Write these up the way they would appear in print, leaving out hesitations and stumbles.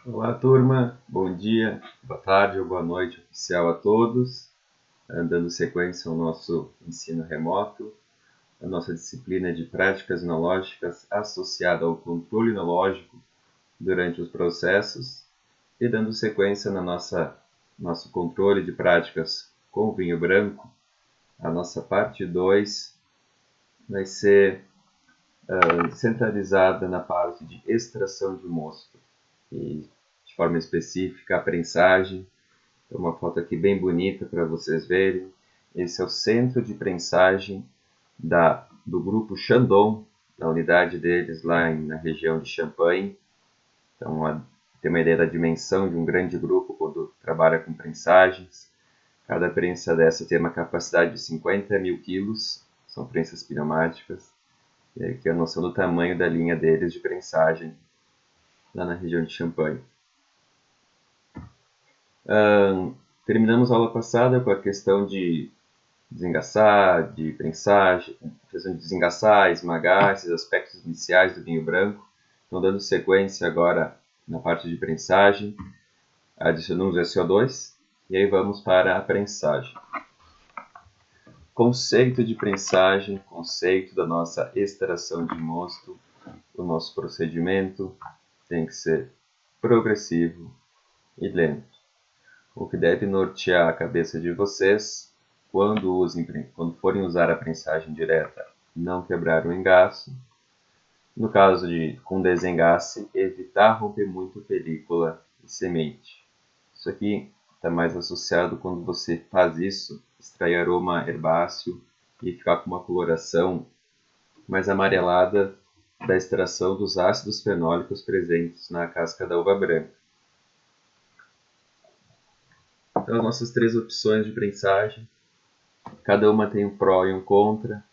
Olá, turma. Bom dia, boa tarde ou boa noite oficial a todos. Dando sequência ao nosso ensino remoto, a nossa disciplina de práticas enológicas associada ao controle enológico durante os processos e dando sequência na nosso controle de práticas com vinho branco. A nossa parte 2 vai ser centralizada na parte de extração de mosto e, de forma específica, a prensagem. Uma foto aqui bem bonita para vocês verem. Esse é o centro de prensagem do grupo Chandon, da unidade deles lá na região de Champagne. Então, tem uma ideia da dimensão de um grande grupo quando trabalha com prensagens. Cada prensa dessa tem uma capacidade de 50 mil quilos, são prensas pneumáticas. E aqui a noção do tamanho da linha deles de prensagem lá na região de Champagne. Terminamos a aula passada com a questão de desengaçar, de prensagem, questão de desengaçar, esmagar, esses aspectos iniciais do vinho branco. Então, dando sequência agora na parte de prensagem, adicionamos o CO2 e aí vamos para a prensagem. Conceito de prensagem, conceito da nossa extração de mosto. O nosso procedimento tem que ser progressivo e lento. O que deve nortear a cabeça de vocês quando forem usar a prensagem direta, não quebrar o engaço. No caso com desengace, evitar romper muito película e semente. Isso aqui está mais associado quando você faz isso, extrair aroma herbáceo e ficar com uma coloração mais amarelada da extração dos ácidos fenólicos presentes na casca da uva branca. Então, as nossas três opções de prensagem, cada uma tem um pró e um contra.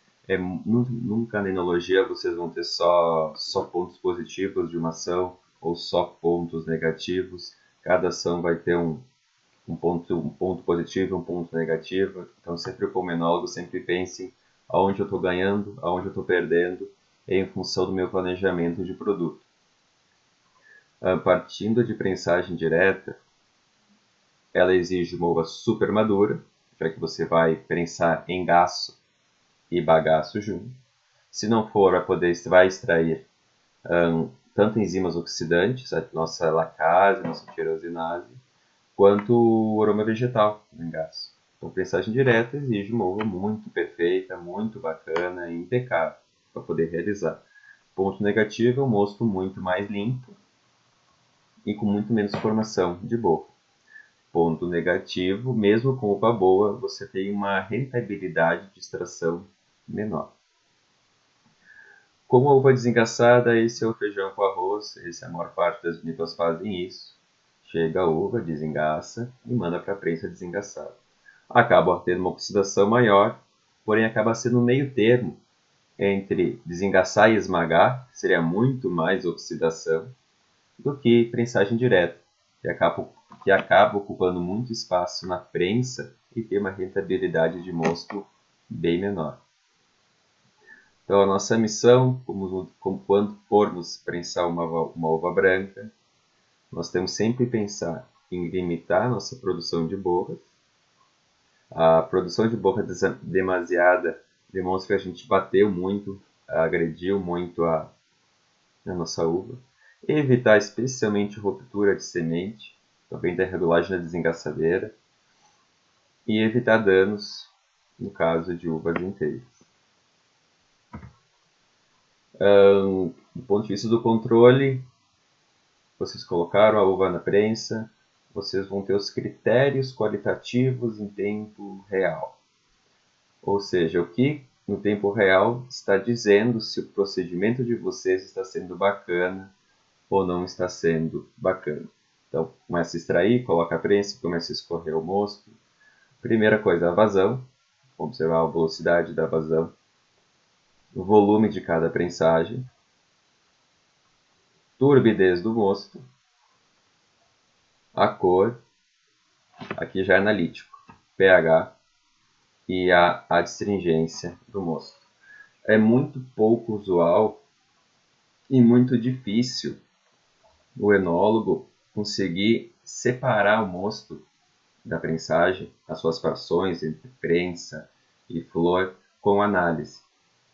Nunca na enologia vocês vão ter só pontos positivos de uma ação ou só pontos negativos. Cada ação vai ter um ponto positivo e um ponto negativo. Então, sempre como enólogo, sempre pense aonde eu estou ganhando, aonde eu estou perdendo, em função do meu planejamento de produto. Partindo de prensagem direta, ela exige uma uva super madura, já que você vai prensar engaço e bagaço junto. Se não for, vai extrair tanto enzimas oxidantes, a nossa lacase, nossa tirosinase, quanto o aroma vegetal do engaço. Então, prensagem direta exige uma uva muito perfeita, muito bacana e impecável para poder realizar. Ponto negativo é um mosto muito mais limpo e com muito menos formação de boca. Ponto negativo, mesmo com uva boa, você tem uma rentabilidade de extração menor. Como a uva desengaçada, esse é o feijão com arroz, a maior parte das vinícolas fazem isso. Chega a uva, desengaça e manda para a prensa desengaçada. Acaba tendo uma oxidação maior, porém acaba sendo um meio termo entre desengaçar e esmagar, que seria muito mais oxidação, do que prensagem direta, que acaba ocupando muito espaço na prensa e tem uma rentabilidade de mosto bem menor. Então, a nossa missão, quando formos prensar uma uva branca, nós temos sempre que pensar em limitar a nossa produção de borras. A produção de borra demasiada demonstra que a gente bateu muito, agrediu muito a nossa uva. Evitar especialmente ruptura de semente, também da regulagem da desengaçadeira. E evitar danos no caso de uvas inteiras. Do ponto de vista do controle, vocês colocaram a uva na prensa, vocês vão ter os critérios qualitativos em tempo real. Ou seja, o que no tempo real está dizendo se o procedimento de vocês está sendo bacana ou não está sendo bacana. Então, começa a extrair, coloca a prensa, começa a escorrer o mosto. Primeira coisa, a vazão. Observar a velocidade da vazão. O volume de cada prensagem. Turbidez do mosto. A cor. Aqui já é analítico. pH. E a adstringência do mosto. É muito pouco usual e muito difícil o enólogo conseguir separar o mosto da prensagem, as suas frações entre prensa e flor, com análise.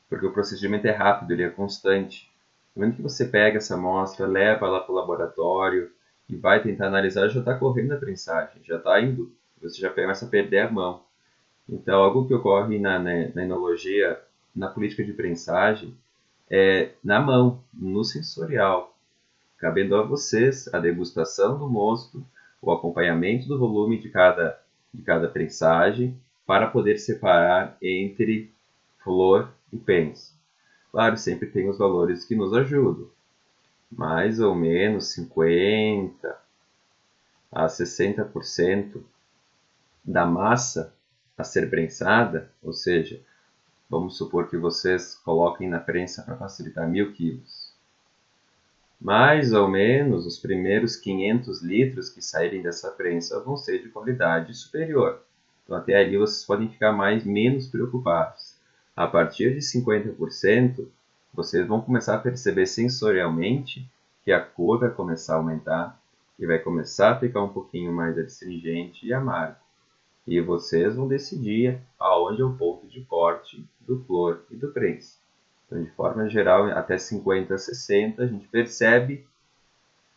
Porque o procedimento é rápido, ele é constante. No momento que você pega essa amostra, leva lá para o laboratório e vai tentar analisar, já está correndo a prensagem, já está indo, você já começa a perder a mão. Então, algo que ocorre na enologia, na política de prensagem, é na mão, no sensorial, cabendo a vocês a degustação do mosto, o acompanhamento do volume de cada prensagem, para poder separar entre flor e pens. Claro, sempre tem os valores que nos ajudam, mais ou menos 50 a 60% da massa a ser prensada, ou seja, vamos supor que vocês coloquem na prensa para facilitar 1.000 quilos. Mais ou menos os primeiros 500 litros que saírem dessa prensa vão ser de qualidade superior. Então até ali vocês podem ficar menos preocupados. A partir de 50%, vocês vão começar a perceber sensorialmente que a cor vai começar a aumentar e vai começar a ficar um pouquinho mais astringente e amargo. E vocês vão decidir aonde é o ponto de corte do flor e do prensa. Então, de forma geral, até 50 a 60, a gente percebe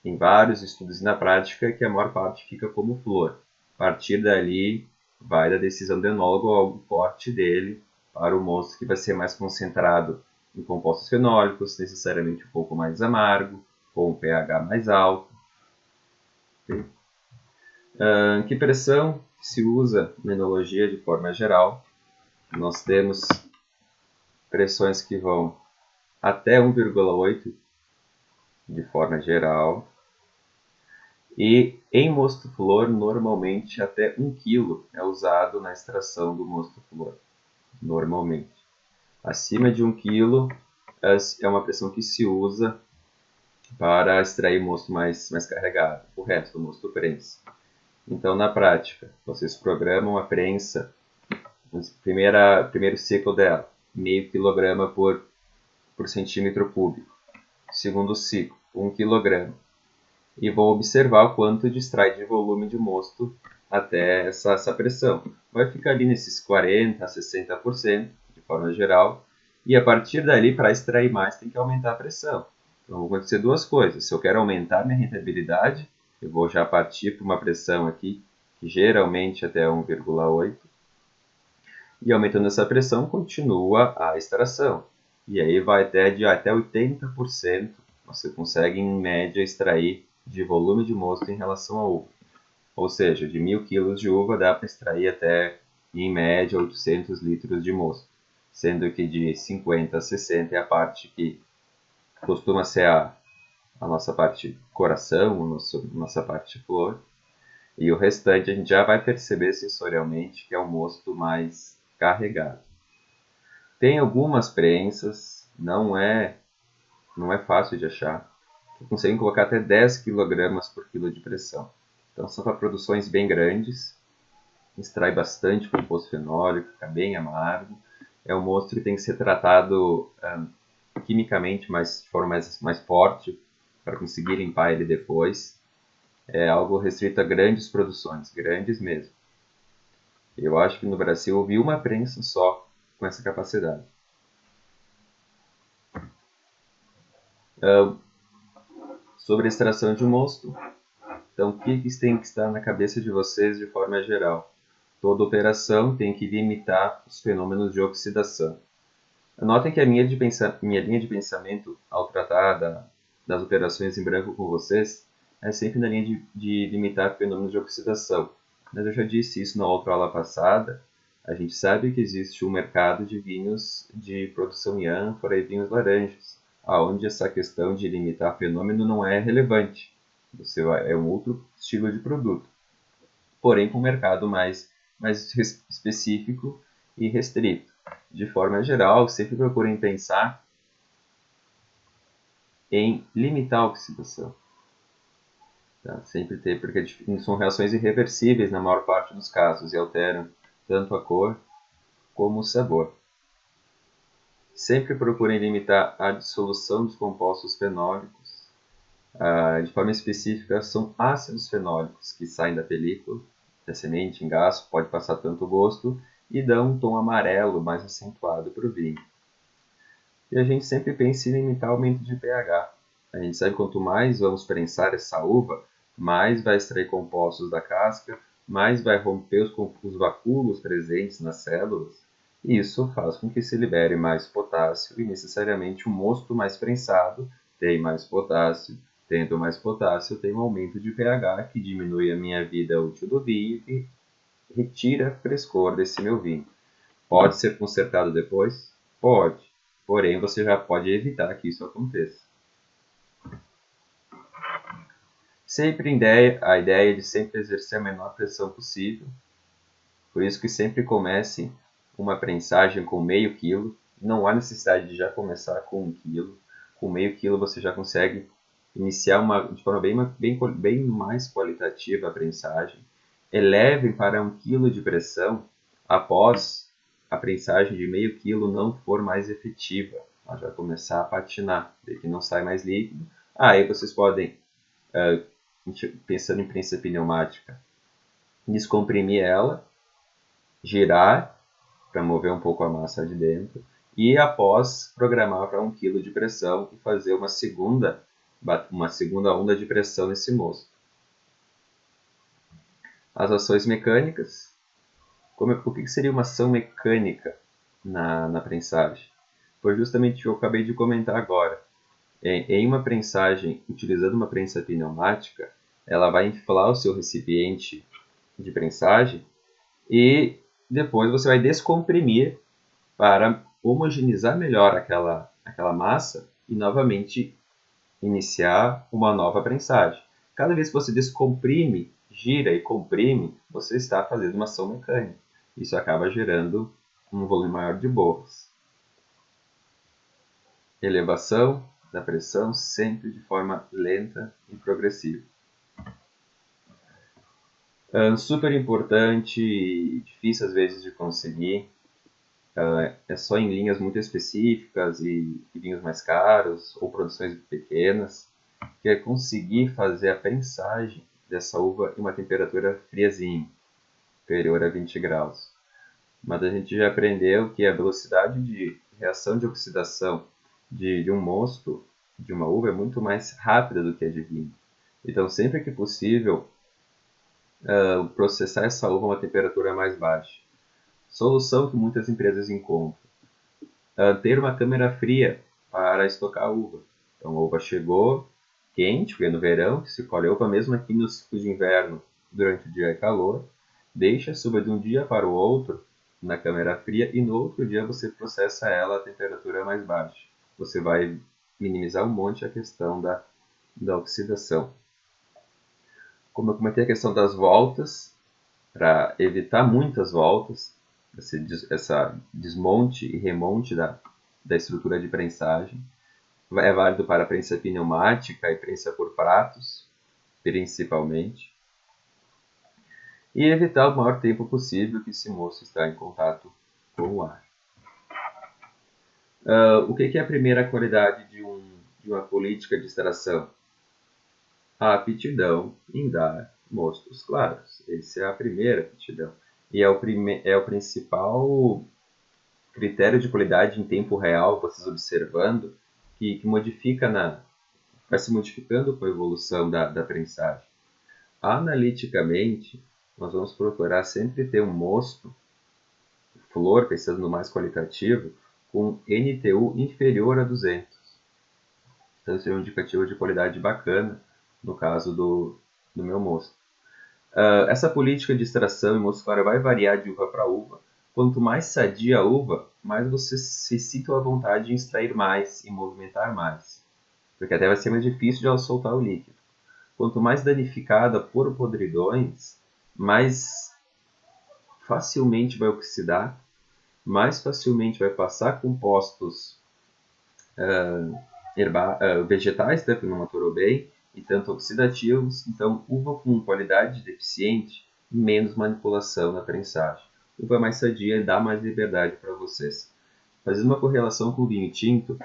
em vários estudos e na prática que a maior parte fica como flor. A partir dali, vai da decisão do enólogo ao corte dele para o mosto que vai ser mais concentrado em compostos fenólicos, necessariamente um pouco mais amargo, com um pH mais alto. Que pressão se usa na enologia de forma geral? Nós temos pressões que vão até 1,8 de forma geral, e em mosto flor, normalmente até 1 kg é usado na extração do mosto flor, normalmente. Acima de 1 kg é uma pressão que se usa para extrair mosto mais carregado, o resto do mosto prensa. Então, na prática, vocês programam a prensa, primeiro ciclo dela, meio quilograma por centímetro cúbico. Segundo ciclo, 1 kg. E vão observar o quanto distrai de volume de mosto até essa pressão. Vai ficar ali nesses 40% a 60% de forma geral. E a partir dali, para extrair mais, tem que aumentar a pressão. Então, vão acontecer duas coisas. Se eu quero aumentar minha rentabilidade, eu vou já partir para uma pressão aqui, que geralmente até 1,8. E aumentando essa pressão, continua a extração. E aí vai até 80%. Você consegue, em média, extrair de volume de mosto em relação à uva. Ou seja, de 1.000 kg de uva dá para extrair até, em média, 800 litros de mosto. Sendo que de 50 a 60 é a parte que costuma ser a nossa parte coração, nossa parte flor. E o restante a gente já vai perceber sensorialmente que é um mosto mais carregado. Tem algumas prensas, não é fácil de achar, que conseguem colocar até 10 kg por quilo de pressão. Então são para produções bem grandes, extrai bastante composto fenólico, fica bem amargo. É um mosto que tem que ser tratado quimicamente, de forma mais forte, para conseguir limpar ele depois. É algo restrito a grandes produções, grandes mesmo. Eu acho que no Brasil eu vi uma prensa só com essa capacidade. Sobre a extração de mosto, então o que tem que estar na cabeça de vocês de forma geral? Toda operação tem que limitar os fenômenos de oxidação. Notem que minha linha de pensamento ao tratar das operações em branco com vocês é sempre na linha de limitar fenômenos de oxidação. Mas eu já disse isso na outra aula passada. A gente sabe que existe um mercado de vinhos de produção em ânfora e vinhos laranjas, onde essa questão de limitar fenômeno não é relevante. É um outro estilo de produto, porém com um mercado mais específico e restrito. De forma geral, sempre procurem pensar em limitar a oxidação. Tá? Sempre ter, porque são reações irreversíveis na maior parte dos casos e alteram tanto a cor como o sabor. Sempre procurem limitar a dissolução dos compostos fenólicos De forma específica, são ácidos fenólicos que saem da película, da semente, engaço, pode passar tanto gosto e dão um tom amarelo mais acentuado para o vinho. E a gente sempre pensa em limitar o aumento de pH. A gente sabe que quanto mais vamos prensar essa uva, mais vai extrair compostos da casca, mais vai romper os vacúolos presentes nas células, e isso faz com que se libere mais potássio e necessariamente o mosto mais prensado tem mais potássio. Tendo mais potássio, tem um aumento de pH que diminui a minha vida útil do vinho e retira frescor desse meu vinho. Pode ser consertado depois? Pode. Porém, você já pode evitar que isso aconteça. Sempre a ideia é de sempre exercer a menor pressão possível. Por isso que sempre comece uma prensagem com meio quilo. Não há necessidade de já começar com 1 quilo. Com meio quilo você já consegue iniciar de forma bem mais qualitativa a prensagem. Eleve para 1 quilo de pressão após a prensagem de meio quilo não for mais efetiva. Ela já vai começar a patinar, ver que não sai mais líquido. Aí vocês podem, pensando em prensa pneumática, descomprimir ela, girar para mover um pouco a massa de dentro e após programar para 1 kg de pressão e fazer uma segunda onda de pressão nesse mosto. As ações mecânicas. O que seria uma ação mecânica na prensagem? Foi justamente o que eu acabei de comentar agora. Em uma prensagem, utilizando uma prensa pneumática, ela vai inflar o seu recipiente de prensagem e depois você vai descomprimir para homogeneizar melhor aquela massa e novamente iniciar uma nova prensagem. Cada vez que você descomprime, gira e comprime, você está fazendo uma ação mecânica. Isso acaba gerando um volume maior de borras. Elevação da pressão sempre de forma lenta e progressiva. Super importante e difícil às vezes de conseguir. É só em linhas muito específicas e vinhos mais caros ou produções pequenas, que é conseguir fazer a prensagem dessa uva em uma temperatura friazinha, superior a 20 graus. Mas a gente já aprendeu que a velocidade de reação de oxidação de um mosto, de uma uva, é muito mais rápida do que a de vinho. Então, sempre que possível, processar essa uva a uma temperatura mais baixa. Solução que muitas empresas encontram: ter uma câmara fria para estocar a uva. Então, a uva chegou quente, porque no verão se colhe a uva mesmo aqui no ciclo de inverno, durante o dia é calor, deixa a uva de um dia para o outro na câmara fria e no outro dia você processa ela a temperatura mais baixa. Você vai minimizar um monte a questão da oxidação. Como eu comentei a questão das voltas, para evitar muitas voltas, essa desmonte e remonte da estrutura de prensagem. É válido para prensa pneumática e prensa por pratos, principalmente. E evitar o maior tempo possível que esse mosto está em contato com o ar. O que é a primeira qualidade de uma política de extração? A aptidão em dar mostos claros. Essa é a primeira aptidão. E é o principal critério de qualidade em tempo real, vocês observando, que vai se modificando com a evolução da prensagem. Analiticamente, nós vamos procurar sempre ter um mosto, flor, pensando no mais qualitativo, com NTU inferior a 200. Então, isso é um indicativo de qualidade bacana, no caso do meu mosto. Essa política de extração e mosto claro vai variar de uva para uva. Quanto mais sadia a uva, mais você se sinta à vontade em extrair mais e movimentar mais, porque até vai ser mais difícil de ela soltar o líquido. Quanto mais danificada por podridões, mais facilmente vai oxidar, mais facilmente vai passar compostos vegetais, que não maturou bem, e tanto oxidativos. Então, uva com qualidade deficiente, menos manipulação na prensagem. Uva mais sadia e dá mais liberdade para vocês. Fazendo uma correlação com o vinho tinto,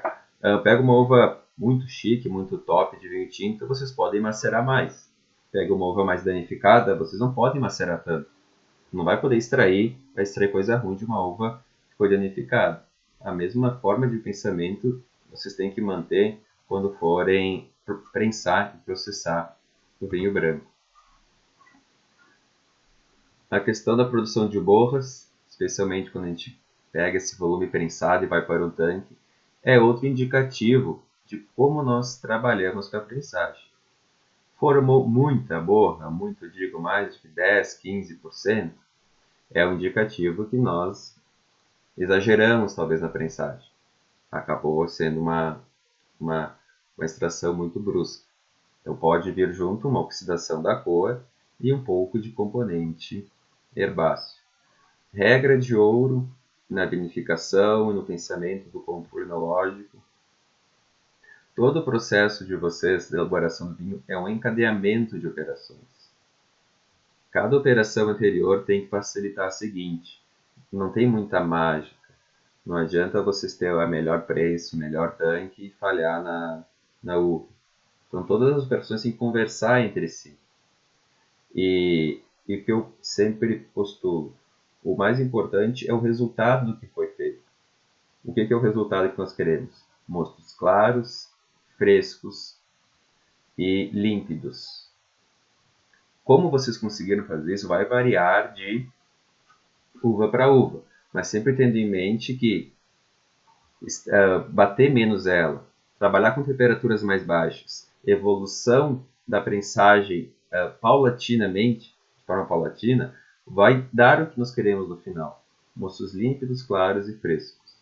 pega uma uva muito chique, muito top de vinho tinto, vocês podem macerar mais. Pega uma uva mais danificada, vocês não podem macerar tanto. Não vai poder extrair, vai extrair coisa ruim de uma uva que foi danificada. A mesma forma de pensamento vocês têm que manter quando forem prensar e processar o vinho branco. A questão da produção de borras, especialmente quando a gente pega esse volume prensado e vai para o tanque, é outro indicativo de como nós trabalhamos com a prensagem. Formou muita borra, muito digo mais de 10, 15%, é um indicativo que nós exageramos talvez na prensagem. Acabou sendo uma extração muito brusca. Então pode vir junto uma oxidação da cor e um pouco de componente herbáceo. Regra de ouro na vinificação e no pensamento do controle enológico. Todo o processo de vocês de elaboração do vinho é um encadeamento de operações. Cada operação anterior tem que facilitar a seguinte: não tem muita mágica. Não adianta vocês terem o melhor preço, o melhor tanque e falhar na uva. Então todas as operações têm que conversar entre si. E o que eu sempre postulo, o mais importante é o resultado do que foi feito. O que é o resultado que nós queremos? Mostos claros, frescos e límpidos. Como vocês conseguiram fazer isso vai variar de uva para uva, mas sempre tendo em mente que bater menos ela, trabalhar com temperaturas mais baixas, evolução da prensagem paulatinamente, de forma paulatina, vai dar o que nós queremos no final. Mostos límpidos, claros e frescos.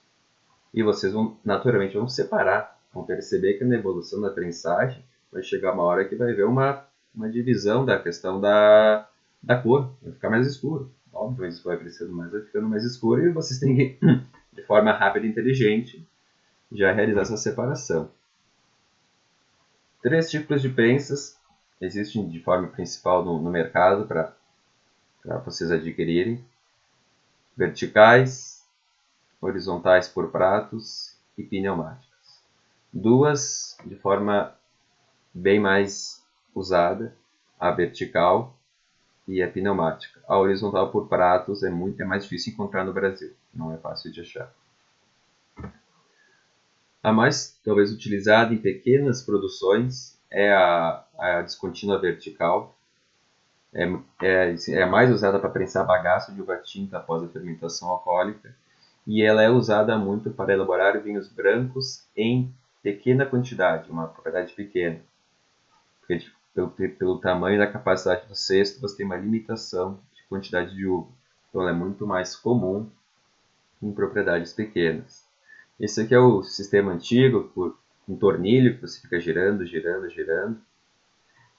E vocês naturalmente vão separar, vão perceber que na evolução da prensagem vai chegar uma hora que vai haver uma divisão da questão da cor, vai ficar mais escuro. Óbvio, isso vai crescendo mais, vai ficando mais escuro e vocês têm que, de forma rápida e inteligente, já realizar essa separação. 3 tipos de prensas existem de forma principal no mercado para vocês adquirirem: verticais, horizontais por pratos e pneumáticas. 2 de forma bem mais usada, a vertical e a pneumática. A horizontal por pratos é mais difícil encontrar no Brasil, não é fácil de achar. A mais talvez utilizada em pequenas produções é a descontínua vertical. É a mais usada para prensar bagaço de uva tinta após a fermentação alcoólica e ela é usada muito para elaborar vinhos brancos em pequena quantidade, uma propriedade pequena. Porque pelo tamanho e da capacidade do cesto você tem uma limitação de quantidade de uva. Então ela é muito mais comum em propriedades pequenas. Esse aqui é o sistema antigo, por um tornilho que você fica girando, girando, girando.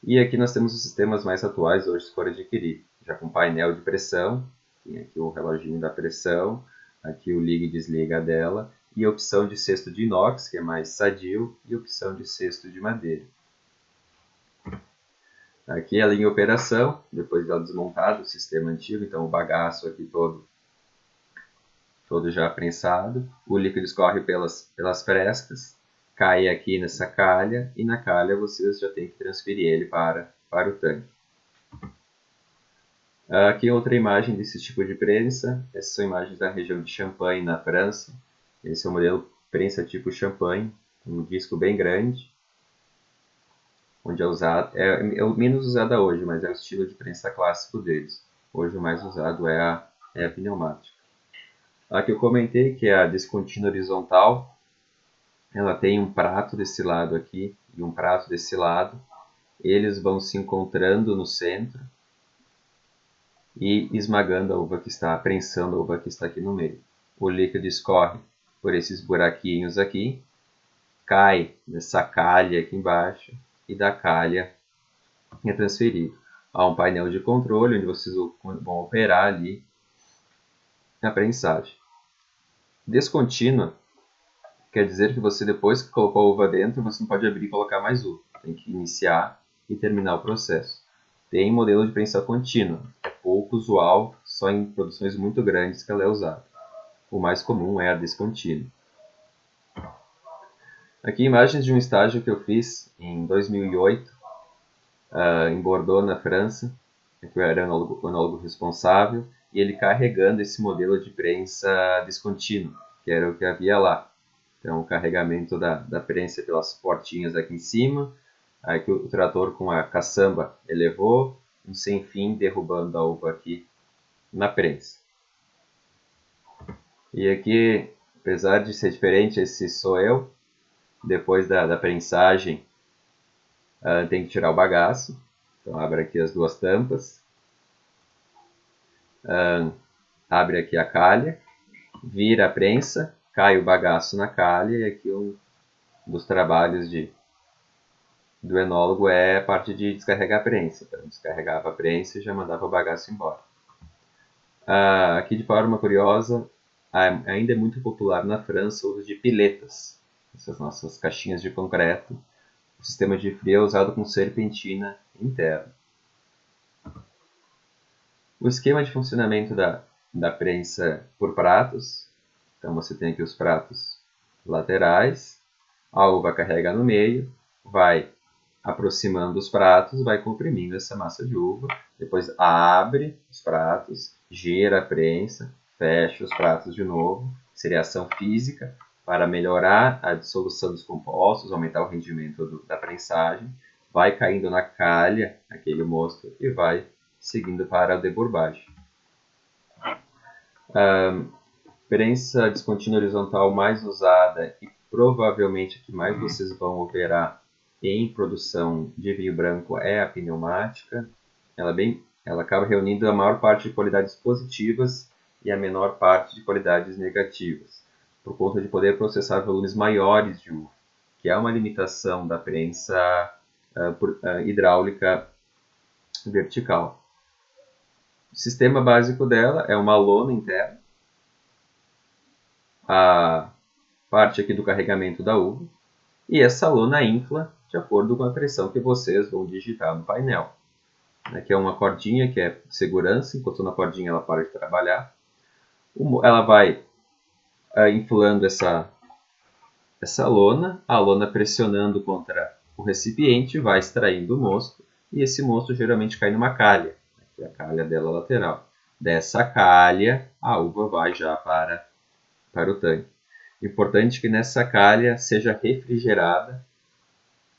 E aqui nós temos os sistemas mais atuais hoje, se for adquirir. Já com painel de pressão, tem aqui o reloginho da pressão, aqui o liga e desliga dela, e a opção de cesto de inox, que é mais sadio, e a opção de cesto de madeira. Aqui a linha operação, depois dela desmontada, o sistema antigo, então o bagaço aqui todo já prensado, o líquido escorre pelas frestas, cai aqui nessa calha e na calha vocês já têm que transferir ele para o tanque. Aqui outra imagem desse tipo de prensa, essas são imagens da região de Champagne na França. Esse é o modelo prensa tipo Champagne, um disco bem grande, onde é usado, é o menos usada hoje, mas é o estilo de prensa clássico deles. Hoje o mais usado é a pneumática. A que eu comentei, que é a descontínua horizontal, ela tem um prato desse lado aqui e um prato desse lado. Eles vão se encontrando no centro e esmagando a uva que está, prensando a uva que está aqui no meio. O líquido escorre por esses buraquinhos aqui, cai nessa calha aqui embaixo e da calha é transferido. Há um painel de controle onde vocês vão operar ali a prensagem. Descontínua quer dizer que você, depois que colocou a uva dentro, você não pode abrir e colocar mais uva. Tem que iniciar e terminar o processo. Tem modelo de prensa contínua. É pouco usual, só em produções muito grandes que ela é usada. O mais comum é a descontínua. Aqui imagens de um estágio que eu fiz em 2008, em Bordeaux, na França, que eu era o enólogo responsável, e ele carregando esse modelo de prensa descontínuo, que era o que havia lá. Então, o carregamento da prensa pelas portinhas aqui em cima, aí que o trator com a caçamba elevou, um sem fim derrubando a uva aqui na prensa. E aqui, apesar de ser diferente, esse sou eu, depois da prensagem, tem que tirar o bagaço. Então, abre aqui as duas tampas, abre aqui a calha, vira a prensa, cai o bagaço na calha, e aqui um dos trabalhos do enólogo é a parte de descarregar a prensa. Então, descarregava a prensa e já mandava o bagaço embora. Aqui, de forma curiosa, ainda é muito popular na França o uso de piletas, essas nossas caixinhas de concreto. O sistema de frio é usado com serpentina interna. O esquema de funcionamento da prensa por pratos. Então, você tem aqui os pratos laterais, a uva carrega no meio, vai aproximando os pratos, vai comprimindo essa massa de uva, depois abre os pratos, gira a prensa, fecha os pratos de novo, seria ação física para melhorar a dissolução dos compostos, aumentar o rendimento da prensagem, vai caindo na calha aquele mosto e vai seguindo para a debourbagem. Prensa descontínua horizontal mais usada e provavelmente a que mais vocês vão operar em produção de vinho branco é a pneumática. Ela acaba reunindo a maior parte de qualidades positivas e a menor parte de qualidades negativas, por conta de poder processar volumes maiores de uva, que é uma limitação da prensa hidráulica vertical. O sistema básico dela é uma lona interna, a parte aqui do carregamento da uva, e essa lona infla de acordo com a pressão que vocês vão digitar no painel. Aqui é uma cordinha que é de segurança, encostou na cordinha ela para de trabalhar. Ela vai inflando essa lona, a lona pressionando contra o recipiente, vai extraindo o mosto, e esse mosto geralmente cai numa calha, aqui é a calha dela lateral. Dessa calha, a uva vai já para o tanque. Importante que nessa calha seja refrigerada.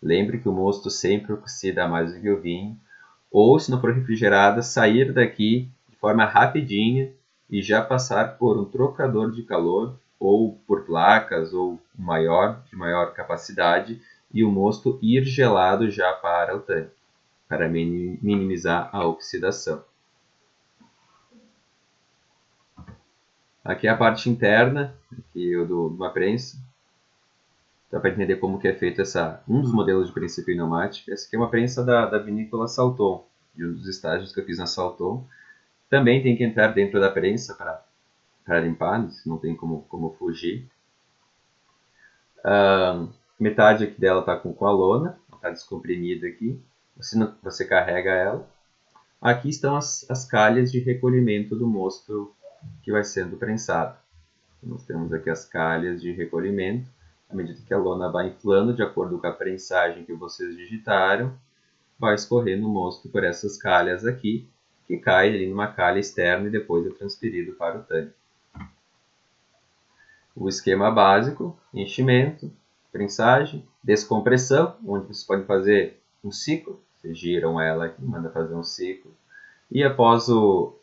Lembre que o mosto sempre oxida mais do que o vinho. Ou, se não for refrigerada, sair daqui de forma rapidinha e já passar por um trocador de calor, ou por placas, ou de maior capacidade, e o mosto ir gelado já para o tanque, para minimizar a oxidação. Aqui é a parte interna aqui de uma prensa. Então, para entender como que é feito um dos modelos de prensa pneumática. Essa aqui é uma prensa da vinícola Salton, de um dos estágios que eu fiz na Salton. Também tem que entrar dentro da prensa para limpar, não tem como fugir. Metade aqui dela está com a lona, está descomprimida aqui. Você carrega ela. Aqui estão as calhas de recolhimento do mosto que vai sendo prensado. Nós temos aqui as calhas de recolhimento. À medida que a lona vai inflando, de acordo com a prensagem que vocês digitaram, vai escorrendo o mosto por essas calhas aqui, que cai ali numa calha externa e depois é transferido para o tanque. O esquema básico: enchimento, prensagem, descompressão, onde vocês podem fazer um ciclo. Vocês giram ela aqui, manda fazer um ciclo. E após o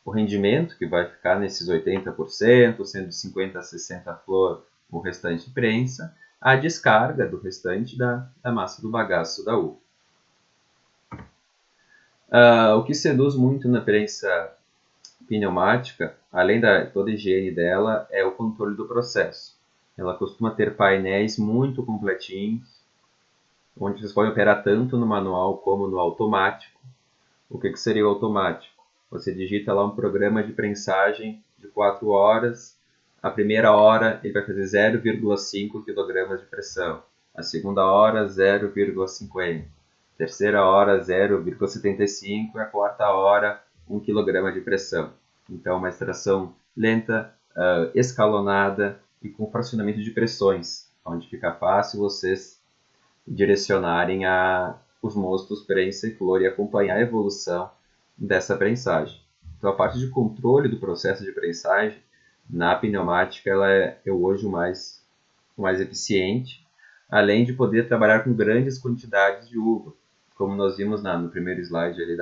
rendimento, que vai ficar nesses 80%, 150 a 60 flor, o restante prensa, a descarga do restante da massa do bagaço da uva. O que seduz muito na prensa pneumática, além da toda a higiene dela, é o controle do processo. Ela costuma ter painéis muito completinhos, onde vocês podem operar tanto no manual como no automático. O que seria o automático? Você digita lá um programa de prensagem de 4 horas. A primeira hora ele vai fazer 0,5 kg de pressão. A segunda hora, 0,50. Terceira hora, 0,75. E a quarta hora, 1 kg de pressão. Então, uma extração lenta, escalonada e com fracionamento de pressões, onde fica fácil vocês direcionarem os mostos prensa e flor e acompanhar a evolução dessa prensagem. Então, a parte de controle do processo de prensagem na pneumática ela é hoje o mais eficiente, além de poder trabalhar com grandes quantidades de uva. Como nós vimos no primeiro slide ali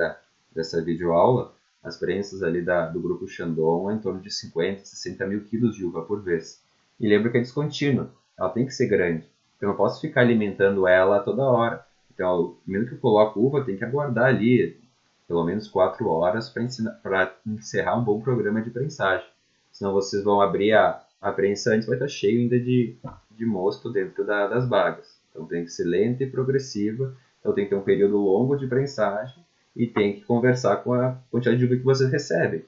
dessa videoaula, as prensas ali do grupo Chandon é em torno de 50, 60 mil quilos de uva por vez. E lembra que é descontínua, ela tem que ser grande. Eu não posso ficar alimentando ela toda hora. Então, mesmo que eu coloque uva, tem que aguardar ali pelo menos 4 horas para encerrar um bom programa de prensagem. Senão vocês vão abrir a prensa antes, vai estar cheio ainda de mosto dentro das bagas. Então tem que ser lenta e progressiva. Então tem que ter um período longo de prensagem e tem que conversar com a quantidade de uva que vocês recebem.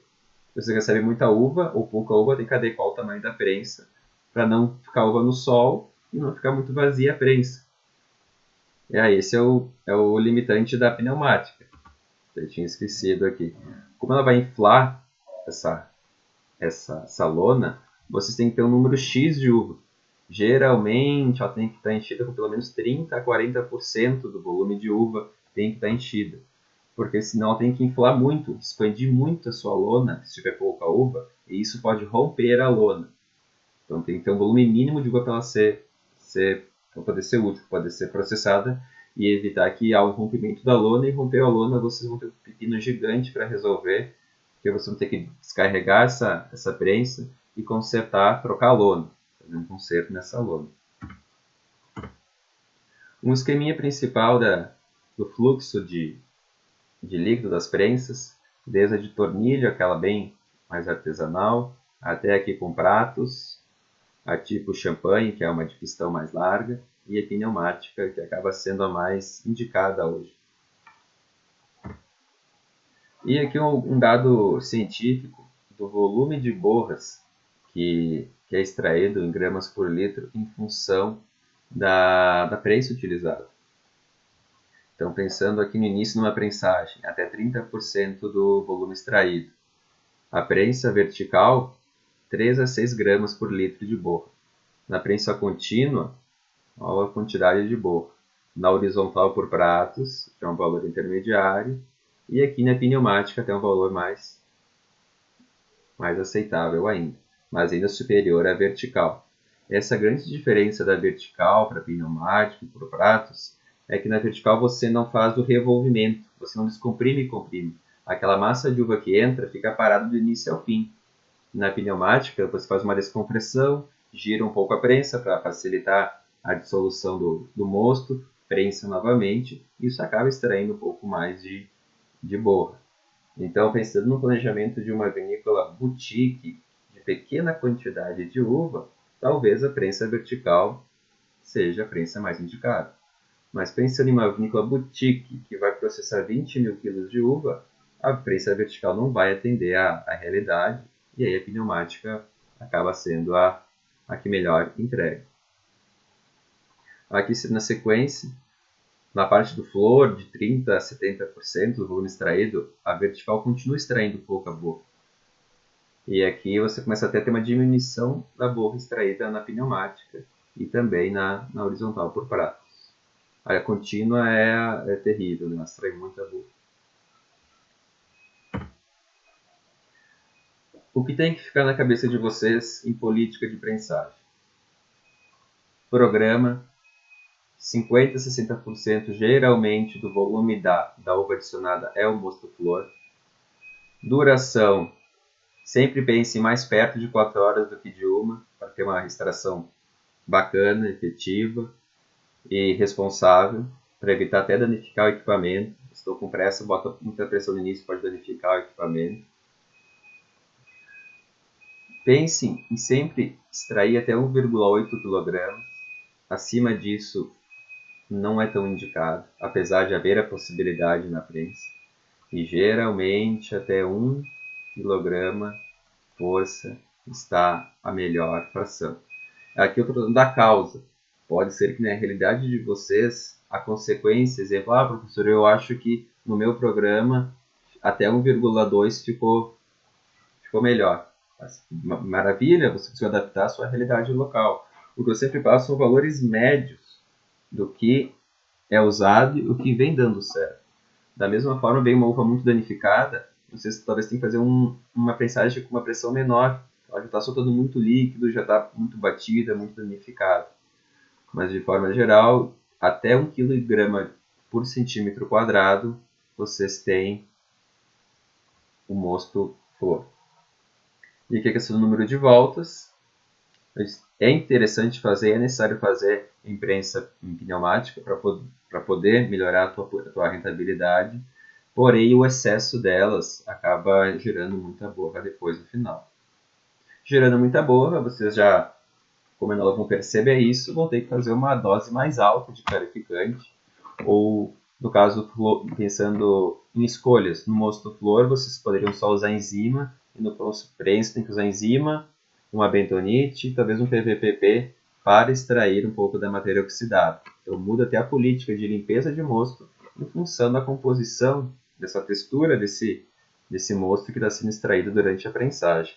Se você recebe muita uva ou pouca uva, tem que adequar o tamanho da prensa para não ficar uva no sol e não ficar muito vazia a prensa. E aí, esse é o limitante da pneumática. Eu tinha esquecido aqui. Como ela vai inflar essa lona, vocês têm que ter um número X de uva. Geralmente, ela tem que estar enchida com pelo menos 30 a 40% do volume de uva tem que estar enchida. Porque senão ela tem que inflar muito, expandir muito a sua lona, se tiver pouca uva, e isso pode romper a lona. Então tem que ter um volume mínimo de uva para ela para poder ser útil, para poder ser processada e evitar que há um rompimento da lona, e romper a lona vocês vão ter um pepino gigante para resolver, porque vocês vão ter que descarregar essa prensa e consertar, trocar a lona, fazer um conserto nessa lona. Um esqueminha principal do fluxo de líquido das prensas, desde a de tornilho, aquela bem mais artesanal, até aqui com pratos, a tipo champanhe, que é uma de pistão mais larga, e a pneumática, que acaba sendo a mais indicada hoje. E aqui um dado científico do volume de borras que é extraído em gramas por litro em função da prensa utilizada. Então, pensando aqui no início numa prensagem, até 30% do volume extraído. A prensa vertical, 3 a 6 gramas por litro de borra. Na prensa contínua, olha a quantidade de borra. Na horizontal por pratos, que é um valor intermediário. E aqui na pneumática tem um valor mais aceitável ainda, mas ainda superior à vertical. Essa grande diferença da vertical para pneumática e para pratos é que na vertical você não faz o revolvimento, você não descomprime e comprime. Aquela massa de uva que entra fica parada do início ao fim. Na pneumática você faz uma descompressão, gira um pouco a prensa para facilitar a dissolução do mosto, prensa novamente, e isso acaba extraindo um pouco mais de borra. Então, pensando no planejamento de uma vinícola boutique de pequena quantidade de uva, talvez a prensa vertical seja a prensa mais indicada. Mas pensando em uma vinícola boutique que vai processar 20 mil quilos de uva, a prensa vertical não vai atender à realidade, e aí a pneumática acaba sendo a que melhor entrega. Aqui na sequência, na parte do flor, de 30% a 70% do volume extraído, a vertical continua extraindo pouca borra. E aqui você começa até a ter uma diminuição da borra extraída na pneumática e também na horizontal por pratos. A contínua é terrível, né? Ela extrai muita borra. O que tem que ficar na cabeça de vocês em política de prensagem? Programa 50 a 60% geralmente do volume da uva adicionada é o mosto flor. Duração, sempre pense mais perto de 4 horas do que de uma, para ter uma extração bacana, efetiva e responsável, para evitar até danificar o equipamento. Estou com pressa, bota muita pressão no início, pode danificar o equipamento. Pense em sempre extrair até 1,8 kg. Acima disso, não é tão indicado, apesar de haver a possibilidade na prensa. E geralmente até 1 kg força está a melhor fração. Aqui eu estou falando da causa. Pode ser que na realidade de vocês, a consequência, exemplo, professor, eu acho que no meu programa até 1,2 ficou melhor. Maravilha, você precisa adaptar a sua realidade local. O que eu sempre passo são valores médios do que é usado e o que vem dando certo. Da mesma forma, vem uma uva muito danificada, vocês talvez tenham que fazer uma prensagem com uma pressão menor. Ela já está soltando muito líquido, já está muito batida, muito danificada. Mas de forma geral, até 1 kg por centímetro quadrado, vocês têm o mosto flor. E aqui a questão do número de voltas. É interessante fazer, é necessário fazer em prensa em pneumática para poder melhorar a tua rentabilidade. Porém, o excesso delas acaba gerando muita borra depois no final. Gerando muita borra, vocês já, como elas vão perceber isso, vão ter que fazer uma dose mais alta de clarificante. Ou, no caso, pensando em escolhas, no mosto flor, vocês poderiam só usar enzima, e no prensa tem que usar enzima, uma bentonite, talvez um PVPP, para extrair um pouco da matéria oxidada. Então muda até a política de limpeza de mosto em função da composição dessa textura desse mosto que está sendo extraído durante a prensagem.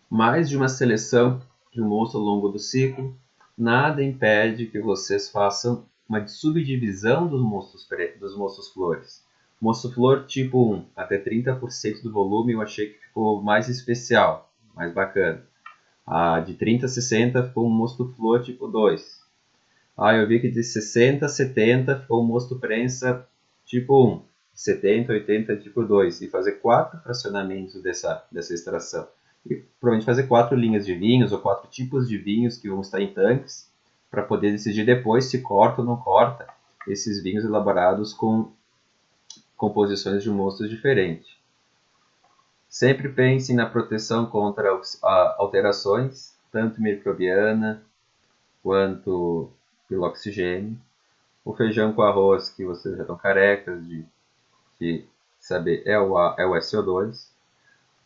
Mais de uma seleção de um mosto ao longo do ciclo, nada impede que vocês façam uma subdivisão dos mostos flores. Mosto flor tipo 1, até 30% do volume eu achei que ficou mais especial, mais bacana. De 30 a 60 ficou um mosto flor tipo 2. Eu vi que de 60 a 70 ficou um mosto prensa tipo 1. 70 a 80 tipo 2. E fazer 4 fracionamentos dessa extração. E provavelmente fazer 4 linhas de vinhos ou 4 tipos de vinhos que vão estar em tanques para poder decidir depois se corta ou não corta esses vinhos elaborados com composições de mostos diferentes. Sempre pensem na proteção contra alterações, tanto microbiana quanto pelo oxigênio. O feijão com arroz, que vocês já estão carecas de saber, é o SO2.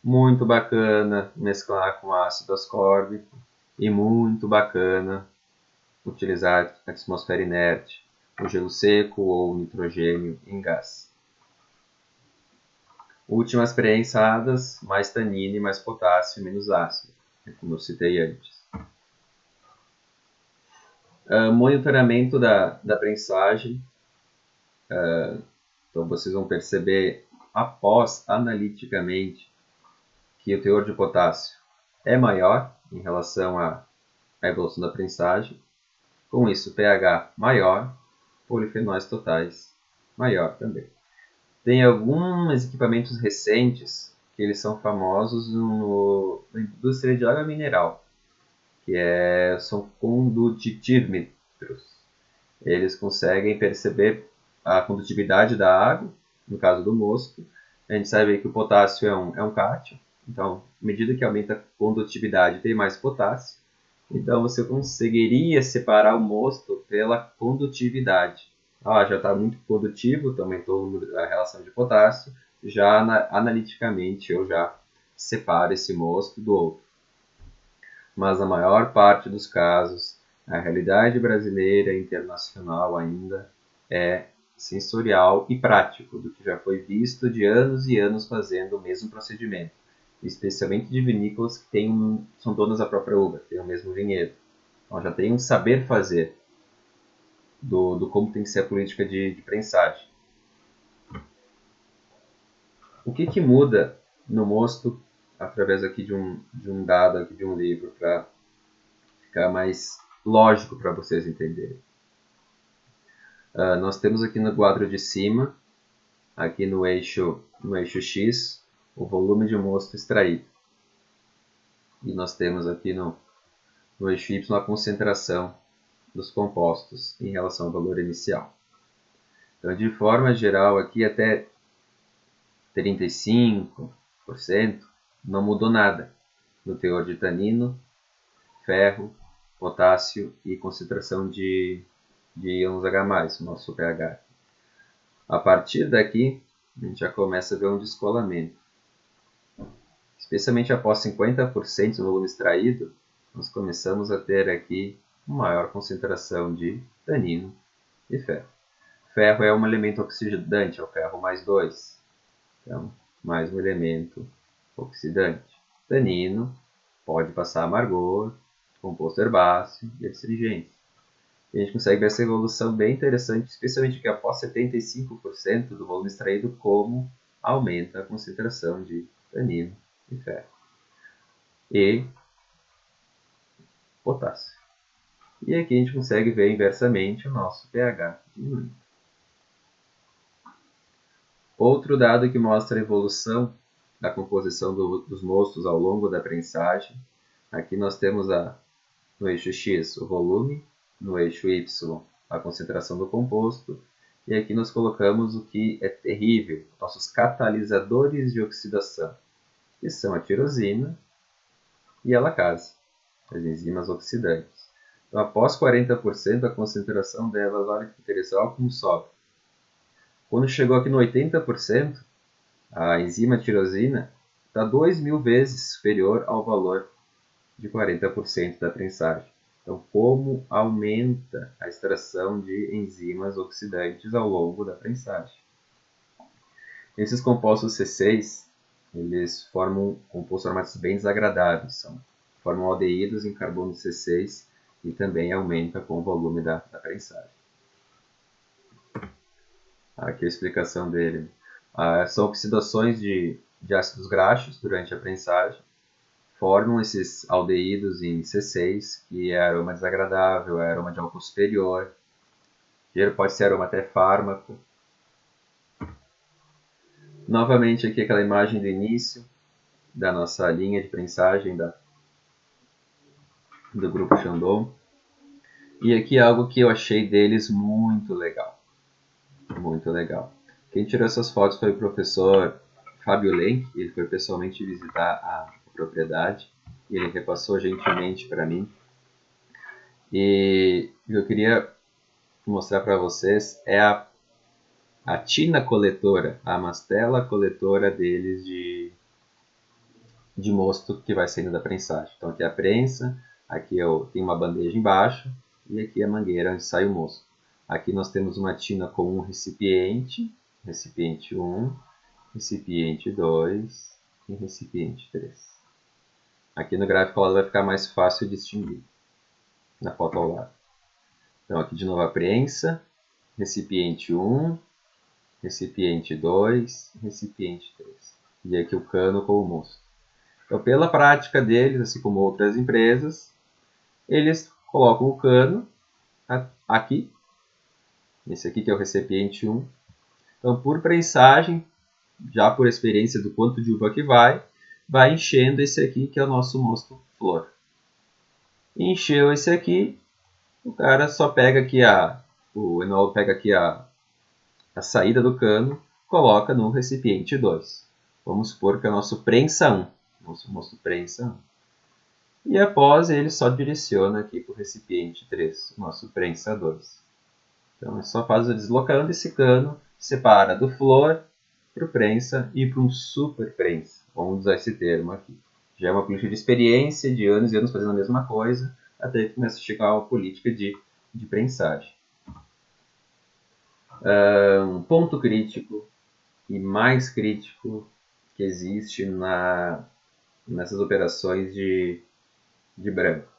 Muito bacana mesclar com ácido ascórbico e muito bacana utilizar a atmosfera inerte, o gelo seco ou o nitrogênio em gás. Últimas prensadas, mais tanino, mais potássio e menos ácido, como eu citei antes. Monitoramento da prensagem. Então vocês vão perceber após analiticamente que o teor de potássio é maior em relação à evolução da prensagem. Com isso, pH maior, polifenóis totais maior também. Tem alguns equipamentos recentes que eles são famosos na indústria de água mineral, que são condutímetros. Eles conseguem perceber a condutividade da água, no caso do mosto. A gente sabe que o potássio é um cátion, então, à medida que aumenta a condutividade, tem mais potássio. Então, você conseguiria separar o mosto pela condutividade. Já está muito condutivo, então aumentou a relação de potássio. Já analiticamente, eu já separo esse mosto do outro. Mas a maior parte dos casos, a realidade brasileira e internacional ainda é sensorial e prático, do que já foi visto de anos e anos fazendo o mesmo procedimento, especialmente de vinícolas que são donas da própria uva, têm o mesmo vinhedo. Então já tem um saber fazer do como tem que ser a política de prensagem. O que muda no mosto, através aqui de um dado, aqui de um livro, para ficar mais lógico para vocês entenderem. Nós temos aqui no quadro de cima, aqui no eixo X, o volume de mosto extraído. E nós temos aqui no eixo Y a concentração dos compostos em relação ao valor inicial. Então, de forma geral, aqui até 35% não mudou nada no teor de tanino, ferro, potássio e concentração de íons H+, o nosso pH. A partir daqui, a gente já começa a ver um descolamento. Especialmente após 50% do volume extraído, nós começamos a ter aqui uma maior concentração de tanino e ferro. Ferro é um elemento oxidante, é o ferro mais 2. Então, mais um elemento oxidante. Tanino pode passar amargor, composto herbáceo e astringente. A gente consegue ver essa evolução bem interessante, especialmente que após 75% do volume extraído, como aumenta a concentração de tanino e ferro e potássio. E aqui a gente consegue ver inversamente o nosso pH diminuindo. Outro dado que mostra a evolução da composição dos mostos ao longo da prensagem. Aqui nós temos no eixo X o volume, no eixo Y a concentração do composto, e aqui nós colocamos o que é terrível, nossos catalisadores de oxidação, que são a tirosina e a lacase, as enzimas oxidantes. Então, após 40%, a concentração delas, olha que interessante, olha como sobe. Quando chegou aqui no 80%, a enzima tirosina está 2.000 vezes superior ao valor de 40% da prensagem. Então, como aumenta a extração de enzimas oxidantes ao longo da prensagem. Esses compostos C6, eles formam compostos aromáticos bem desagradáveis, formam aldeídos em carbono C6 e também aumenta com o volume da prensagem. Aqui a explicação dele. São oxidações de ácidos graxos durante a prensagem, formam esses aldeídos em C6, que é aroma desagradável, é aroma de álcool superior, pode ser aroma até fármaco. Novamente aqui aquela imagem do início da nossa linha de prensagem do grupo Chandon. E aqui algo que eu achei deles muito legal. Muito legal. Quem tirou essas fotos foi o professor Fábio Lenk. Ele foi pessoalmente visitar a propriedade e ele repassou gentilmente para mim. E eu queria mostrar para vocês é a tina coletora, a mastela coletora deles de mosto que vai saindo da prensagem. Então aqui é a prensa, aqui tem uma bandeja embaixo e aqui a mangueira onde sai o mosto. Aqui nós temos uma tina com um recipiente, recipiente 1, recipiente 2 e recipiente 3. Aqui no gráfico ao lado vai ficar mais fácil de distinguir, na foto ao lado. Então aqui de novo a prensa, recipiente 1, recipiente 2, recipiente 3. E aqui o cano com o mosto. Então, pela prática deles, assim como outras empresas, eles colocam o cano aqui. Esse aqui que é o recipiente 1. Então, por prensagem, já por experiência do quanto de uva que vai enchendo esse aqui que é o nosso mosto flor. Encheu esse aqui, o cara só pega aqui o enólogo pega aqui a saída do cano, coloca no recipiente 2. Vamos supor que é o nosso prensa 1. Nosso mosto prensa 1. E após ele só direciona aqui para o recipiente 3, nosso prensa 2. Então ele só faz o deslocando esse cano, separa do flor para o prensa e para um super prensa. Vamos usar esse termo aqui. Já é uma política de experiência de anos e anos fazendo a mesma coisa, até que começa a chegar a uma política de prensagem. Um ponto crítico e mais crítico que existe nessas operações de branco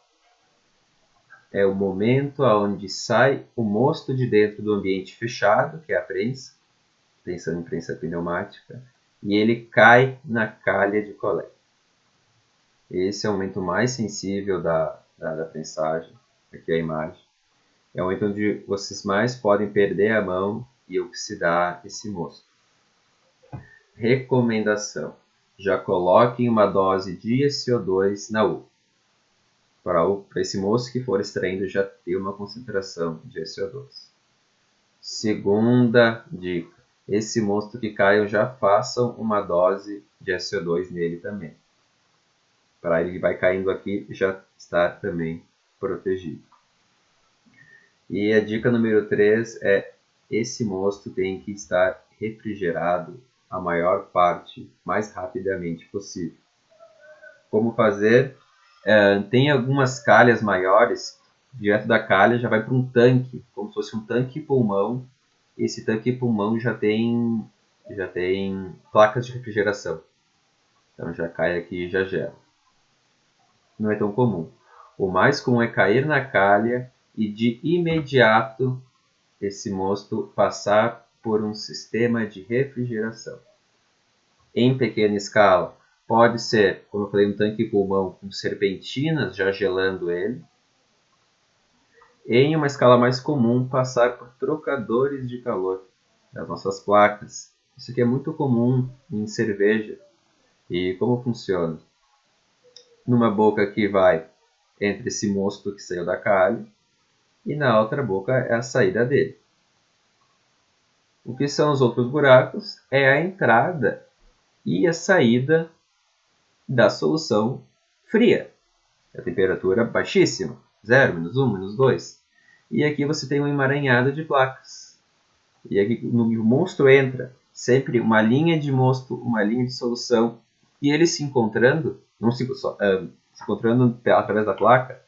é o momento onde sai o mosto de dentro do ambiente fechado, que é a prensa, pensando em prensa pneumática, e ele cai na calha de coleta. Esse é o momento mais sensível da prensagem, aqui é a imagem. É o momento onde vocês mais podem perder a mão e oxidar esse mosto. Recomendação: já coloquem uma dose de CO2 na uva. Para esse mosto que for extraindo já ter uma concentração de CO2. Segunda dica: esse mosto que caiam já façam uma dose de CO2 nele também. Para ele vai caindo aqui já está também protegido. E a dica número 3 é: esse mosto tem que estar refrigerado a maior parte, mais rapidamente possível. Como fazer? Tem algumas calhas maiores, direto da calha já vai para um tanque, como se fosse um tanque pulmão. Esse tanque pulmão já tem placas de refrigeração. Então já cai aqui e já gela. Não é tão comum. O mais comum é cair na calha e de imediato esse mosto passar por um sistema de refrigeração. Em pequena escala, pode ser, como eu falei, um tanque pulmão com serpentinas já gelando ele. Em uma escala mais comum, passar por trocadores de calor das nossas placas. Isso aqui é muito comum em cerveja. E como funciona? Numa boca que vai entre esse mosto que saiu da calha e na outra boca é a saída dele. O que são os outros buracos? É a entrada e a saída da solução fria. A temperatura baixíssima, 0, -1, -2. E aqui você tem um emaranhado de placas. E aqui no mosto entra sempre uma linha de mosto, uma linha de solução, e eles se encontrando, não se encontrando através da placa,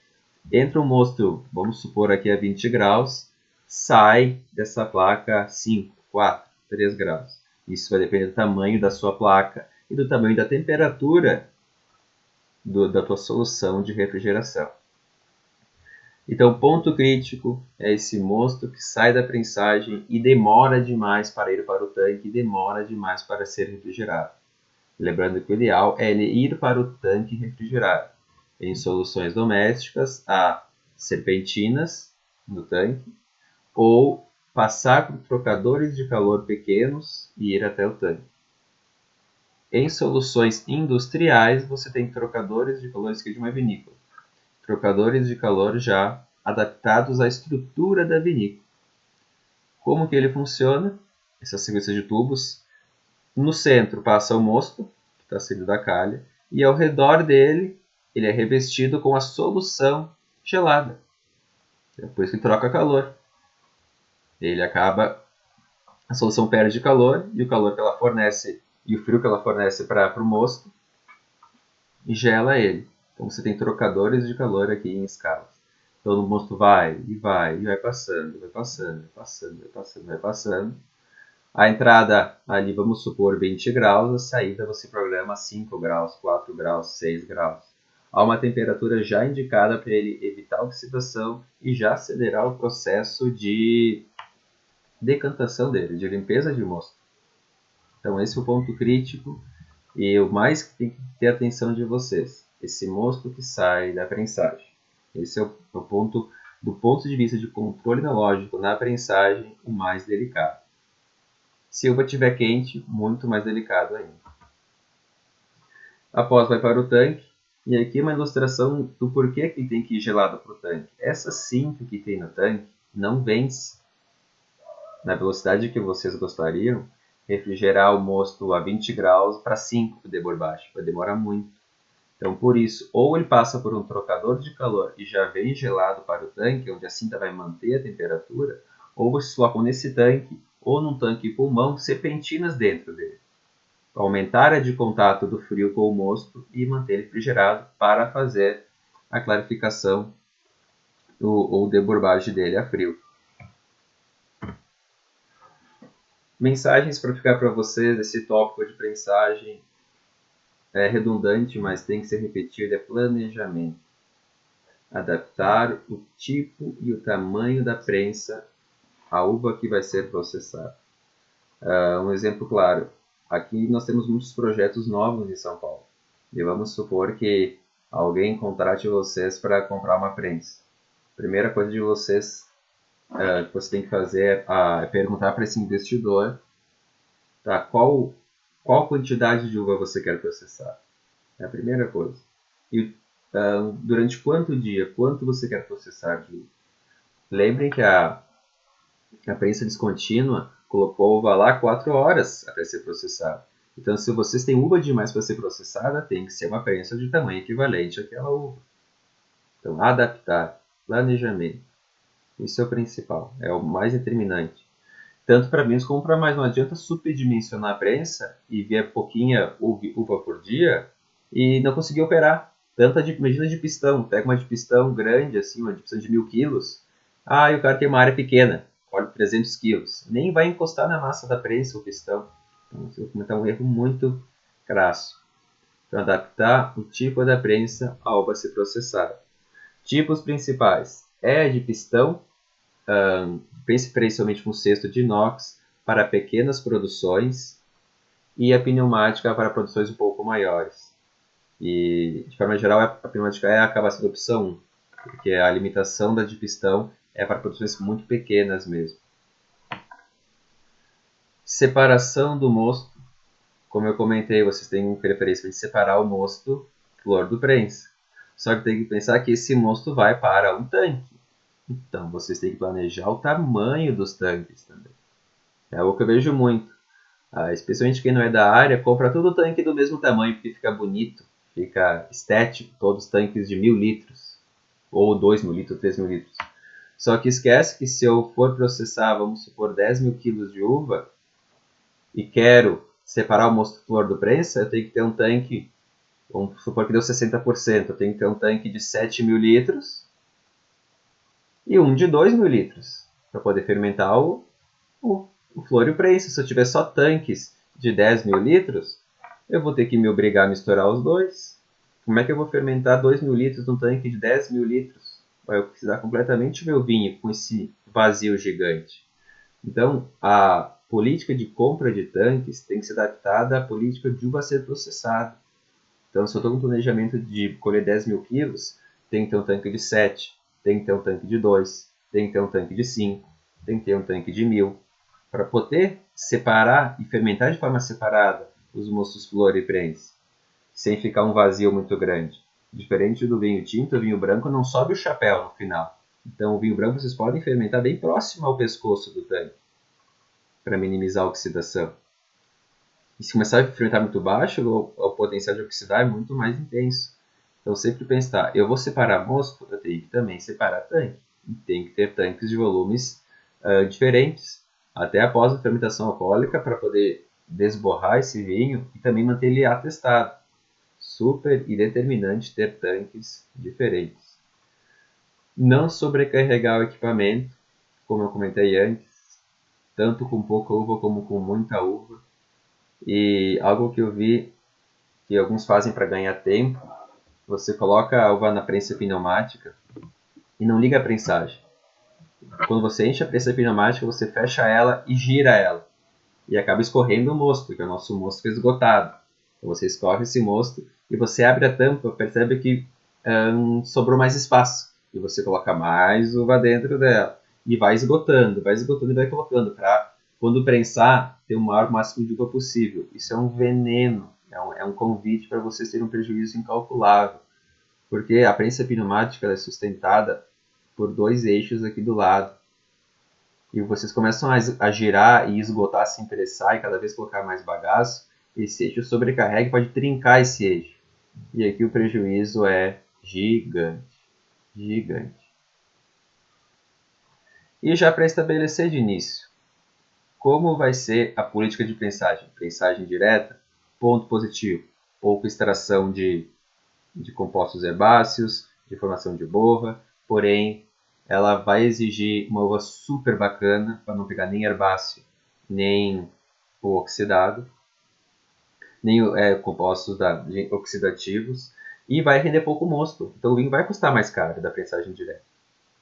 entra um mosto, vamos supor aqui a 20 graus, sai dessa placa 5, 4, 3 graus. Isso vai depender do tamanho da sua placa e do tamanho da temperatura da tua solução de refrigeração. Então, o ponto crítico é esse mosto que sai da prensagem e demora demais para ir para o tanque, demora demais para ser refrigerado. Lembrando que o ideal é ele ir para o tanque refrigerado. Em soluções domésticas, há serpentinas no tanque ou passar por trocadores de calor pequenos e ir até o tanque. Em soluções industriais, você tem trocadores de calor, isso aqui de uma vinícola. Trocadores de calor já adaptados à estrutura da vinícola. Como que ele funciona? Essa sequência de tubos. No centro passa o mosto, que está saindo da calha, e ao redor dele ele é revestido com a solução gelada. Depois que troca calor. Ele acaba, a solução perde calor e o calor que ela fornece e o frio que ela fornece para o mosto gela ele. Então você tem trocadores de calor aqui em escalas. Então o mosto vai e vai passando, vai passando, vai passando, vai passando, vai passando. A entrada ali, vamos supor, 20 graus, a saída você programa 5 graus, 4 graus, 6 graus. Há uma temperatura já indicada para ele evitar a oxidação e já acelerar o processo de decantação dele, de limpeza de mosto. Então esse é o ponto crítico e o mais que tem que ter atenção de vocês. Esse mosto que sai da prensagem. Esse é o ponto, do ponto de vista de controle enológico na prensagem, o mais delicado. Se a uva estiver quente, muito mais delicado ainda. Após vai para o tanque, e aqui uma ilustração do porquê que tem que ir gelado para o tanque. Essa cinta que tem no tanque não vence na velocidade que vocês gostariam, refrigerar o mosto a 20 graus para 5 de baixo, vai demorar muito. Então, por isso, ou ele passa por um trocador de calor e já vem gelado para o tanque, onde a cinta vai manter a temperatura, ou vocês colocam nesse tanque ou num tanque pulmão serpentinas dentro dele, para aumentar a de contato do frio com o mosto e manter ele refrigerado para fazer a clarificação ou debourbagem dele a frio. Mensagens para ficar para vocês, esse tópico de prensagem é redundante, mas tem que ser repetido, é planejamento. Adaptar o tipo e o tamanho da prensa à uva que vai ser processada. Um exemplo claro, aqui nós temos muitos projetos novos em São Paulo. E vamos supor que alguém contrate vocês para comprar uma prensa. Primeira coisa de vocês que você tem que fazer é perguntar para esse investidor tá, qual quantidade de uva você quer processar. É a primeira coisa. E durante quanto dia, quanto você quer processar de uva. Lembrem que a prensa descontínua colocou uva lá 4 horas até ser processada. Então, se vocês têm uva demais para ser processada, tem que ser uma prensa de tamanho equivalente àquela uva. Então, adaptar, planejamento. Isso é o principal, é o mais determinante. Tanto para menos como para mais. Não adianta superdimensionar a prensa e ver pouquinha uva por dia e não conseguir operar. Imagina de pistão, pega uma de pistão grande, assim, uma de pistão de 1000 quilos. Ah, e o cara tem uma área pequena, olha, 300 quilos. Nem vai encostar na massa da prensa o pistão. Então, você vai cometer um erro muito crasso. Então, adaptar o tipo da prensa à uva a ser processada. Tipos principais: é de pistão, principalmente com cesto de inox, para pequenas produções, e a pneumática para produções um pouco maiores. E, de forma geral, a pneumática acaba sendo a opção 1, porque a limitação da de pistão é para produções muito pequenas mesmo. Separação do mosto. Como eu comentei, vocês têm preferência de separar o mosto flor do prensa. Só que tem que pensar que esse mosto vai para um tanque. Então, vocês têm que planejar o tamanho dos tanques também. É algo que eu vejo muito. Especialmente quem não é da área, compra todo o tanque do mesmo tamanho, porque fica bonito, fica estético, todos os tanques de 1000 litros, ou 2.000 litros, 3.000 litros. Só que esquece que se eu for processar, vamos supor, 10.000 quilos de uva, e quero separar o mosto flor do prensa, eu tenho que ter um tanque, vamos supor que deu 60%, eu tenho que ter um tanque de 7.000 litros e um de 2.000 litros, para poder fermentar o flor e o prensa. Se eu tiver só tanques de 10.000 litros, eu vou ter que me obrigar a misturar os dois. Como é que eu vou fermentar 2.000 litros num tanque de 10.000 litros? Vai oxidar completamente o meu vinho com esse vazio gigante. Então, a política de compra de tanques tem que ser adaptada à política de uva a ser processada. Então, se eu estou com um planejamento de colher 10.000 quilos, tem que ter um tanque de 7, tem que ter um tanque de 2, tem que ter um tanque de 5, tem que ter um tanque de 1.000, para poder separar e fermentar de forma separada os mostos flor e prensa, sem ficar um vazio muito grande. Diferente do vinho tinto, o vinho branco não sobe o chapéu no final. Então, o vinho branco vocês podem fermentar bem próximo ao pescoço do tanque, para minimizar a oxidação. E se começar a fermentar muito baixo, o potencial de oxidar é muito mais intenso. Então, sempre pensar, eu vou separar mosto, eu tenho que também separar tanque. E tem que ter tanques de volumes diferentes, até após a fermentação alcoólica, para poder desborrar esse vinho e também manter ele atestado. Super e determinante ter tanques diferentes. Não sobrecarregar o equipamento, como eu comentei antes, tanto com pouca uva como com muita uva. E algo que eu vi que alguns fazem para ganhar tempo, você coloca a uva na prensa pneumática e não liga a prensagem. Quando você enche a prensa pneumática, você fecha ela e gira ela. E acaba escorrendo o mosto, porque o nosso mosto foi esgotado. Então você escorre esse mosto e você abre a tampa, percebe que sobrou mais espaço. E você coloca mais uva dentro dela. E vai esgotando e vai colocando para, quando prensar, ter o maior máximo de uva possível. Isso é um veneno, é um convite para vocês terem um prejuízo incalculável. Porque a prensa pneumática é sustentada por dois eixos aqui do lado. E vocês começam a girar e esgotar, se interessar e cada vez colocar mais bagaço, esse eixo sobrecarrega e pode trincar esse eixo. E aqui o prejuízo é gigante. Gigante. E já para estabelecer de início, como vai ser a política de prensagem? Prensagem direta, ponto positivo, pouca extração de compostos herbáceos, de formação de borra, porém ela vai exigir uma uva super bacana para não pegar nem herbáceo, nem o oxidado, nem compostos oxidativos, e vai render pouco mosto. Então o vinho vai custar mais caro da prensagem direta.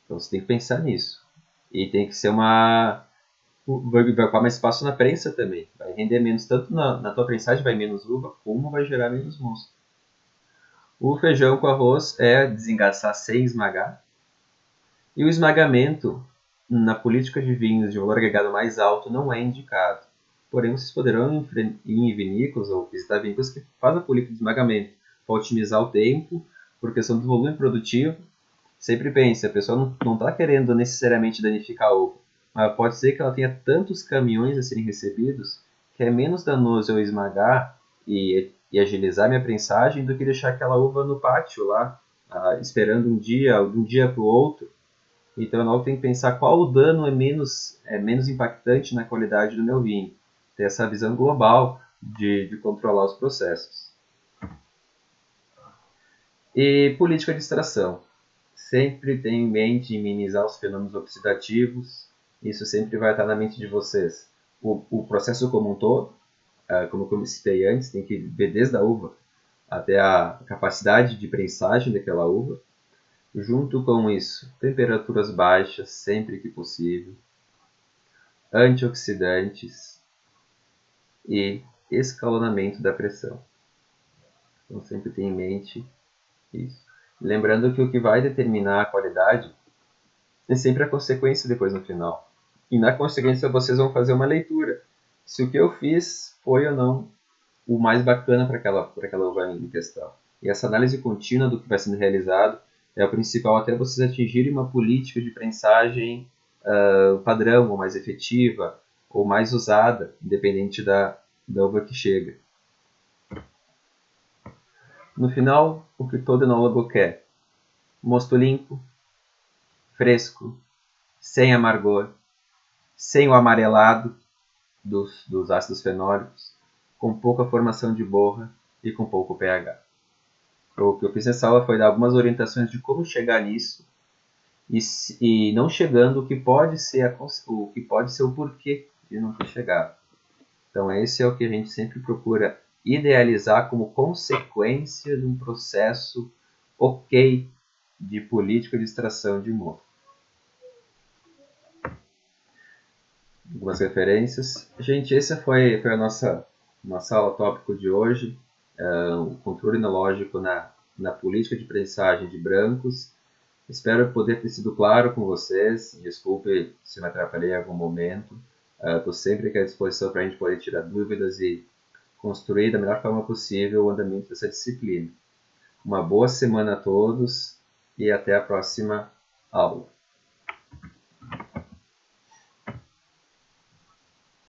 Então você tem que pensar nisso. E tem que ser vai ocupar mais espaço na prensa também. Vai render menos, tanto na tua prensagem vai menos uva, como vai gerar menos mosto. O feijão com arroz é desengaçar sem esmagar. E o esmagamento, na política de vinhos de valor agregado mais alto, não é indicado. Porém, vocês poderão ir em vinícolas ou visitar vinícolas que fazem a política de esmagamento para otimizar o tempo, por questão do volume produtivo. Sempre pense, a pessoa não está querendo necessariamente danificar a uva, mas pode ser que ela tenha tantos caminhões a serem recebidos que é menos danoso eu esmagar e agilizar minha prensagem do que deixar aquela uva no pátio lá, esperando um dia para o outro. Então eu tenho que pensar qual o dano é menos impactante na qualidade do meu vinho. Ter essa visão global de controlar os processos. E política de extração. Sempre tenha em mente minimizar os fenômenos oxidativos. Isso sempre vai estar na mente de vocês. O processo como um todo, como eu citei antes, tem que ver desde a uva até a capacidade de prensagem daquela uva. Junto com isso, temperaturas baixas sempre que possível, antioxidantes e escalonamento da pressão. Então sempre tenha em mente isso. Lembrando que o que vai determinar a qualidade é sempre a consequência depois no final. E na consequência vocês vão fazer uma leitura. Se o que eu fiz foi ou não o mais bacana para aquela uva em questão. E essa análise contínua do que vai sendo realizado é o principal até vocês atingirem uma política de prensagem padrão, ou mais efetiva, ou mais usada, independente da uva que chega. No final, o que todo enólogo quer? Mosto limpo, fresco, sem amargor, sem o amarelado dos ácidos fenólicos, com pouca formação de borra e com pouco pH. O que eu fiz nessa aula foi dar algumas orientações de como chegar nisso e não chegando o que pode ser o porquê de não ter chegado. Então esse é o que a gente sempre procura idealizar como consequência de um processo ok de política de extração de mosto. Algumas referências. Gente, essa foi a nossa aula tópico de hoje, o controle enológico na política de prensagem de brancos. Espero poder ter sido claro com vocês. Desculpe se me atrapalhei em algum momento. Estou sempre aqui à disposição para a gente poder tirar dúvidas e construir da melhor forma possível o andamento dessa disciplina. Uma boa semana a todos e até a próxima aula.